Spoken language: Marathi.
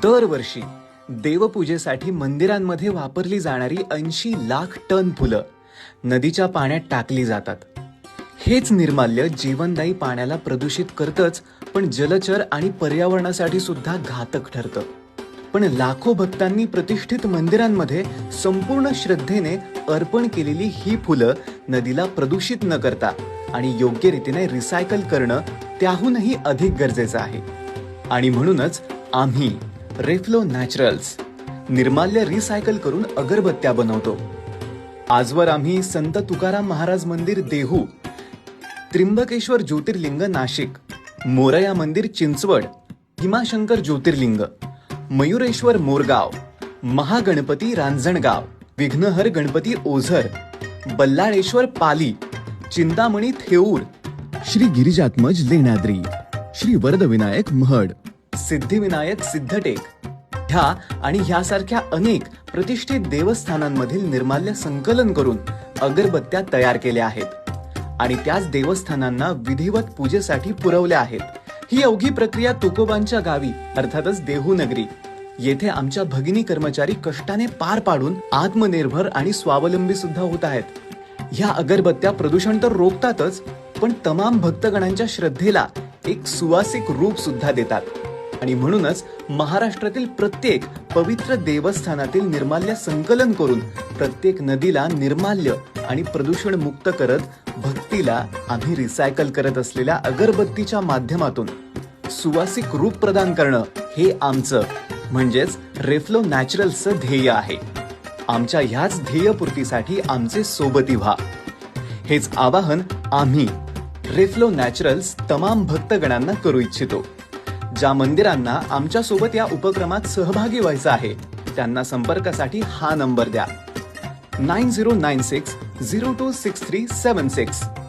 दरवर्षी देवपूजेसाठी मंदिरांमध्ये वापरली जाणारी 80 लाख टन फुलं नदीच्या पाण्यात टाकली जातात. हेच निर्माल्य जीवनदायी पाण्याला प्रदूषित करतच, पण जलचर आणि पर्यावरणासाठी सुद्धा घातक ठरतं. पण लाखो भक्तांनी प्रतिष्ठित मंदिरांमध्ये संपूर्ण श्रद्धेने अर्पण केलेली ही फुलं नदीला प्रदूषित न करता आणि योग्य रीतीने रिसायकल करणं त्याहूनही अधिक गरजेचं आहे. आणि म्हणूनच आम्ही रेफ्लो नॅचरल्स निर्माल्य रिसायकल करून अगरबत्त्या बनवतो. आजवर आम्ही संत तुकाराम महाराज मंदिर देहू, त्र्यंबकेश्वर ज्योतिर्लिंग नाशिक, मोरया मंदिर चिंचवड, भीमाशंकर ज्योतिर्लिंग, मयुरेश्वर मोरगाव, महागणपती रांजणगाव, विघ्नहर गणपती ओझर, बल्लाळेश्वर पाली, चिंतामणी थेऊर, श्री गिरिजात्मज लेण्याद्री, श्री वरदविनायक महड, सिद्धिविनायक सिद्धटेक ह्या आणि ह्यासारख्या अनेक प्रतिष्ठित देवस्थानांमधील निर्माल्य संकलन करून अगरबत्त्या तयार केल्या आहेत आणि त्याच देवस्थानांना विधिवत पूजेसाठी पुरवल्या आहेत. ही अवघी प्रक्रिया तुकोबांच्या गावी अर्थातच देहू नगरी येथे आमच्या भगिनी कर्मचारी कष्टाने पार पाडून आत्मनिर्भर आणि स्वावलंबी सुद्धा होत आहेत. ह्या अगरबत्त्या प्रदूषण तर रोखतातच, पण तमाम भक्तगणांच्या श्रद्धेला एक सुवासिक रूप सुद्धा देतात. आणि म्हणूनच महाराष्ट्रातील प्रत्येक पवित्र देवस्थानातील निर्माल्य संकलन करून प्रत्येक नदीला निर्माल्य आणि प्रदूषण मुक्त करत भक्तीला आम्ही रिसायकल करत असलेल्या अगरबत्तीच्या माध्यमातून सुवासिक रूप प्रदान करणं हे आमचं म्हणजेच रेफ्लो नॅचरल्सचं ध्येय आहे. आमच्या ह्याच ध्येयपूर्तीसाठी आमचे सोबती व्हा, हेच आवाहन आम्ही रेफ्लो नॅचरल्स तमाम भक्तगणांना करू इच्छितो. ज्या मंदिरांना आमच्या सोबत या उपक्रमात सहभागी व्हायचं आहे त्यांना संपर्कासाठी हा नंबर द्या 9096026376.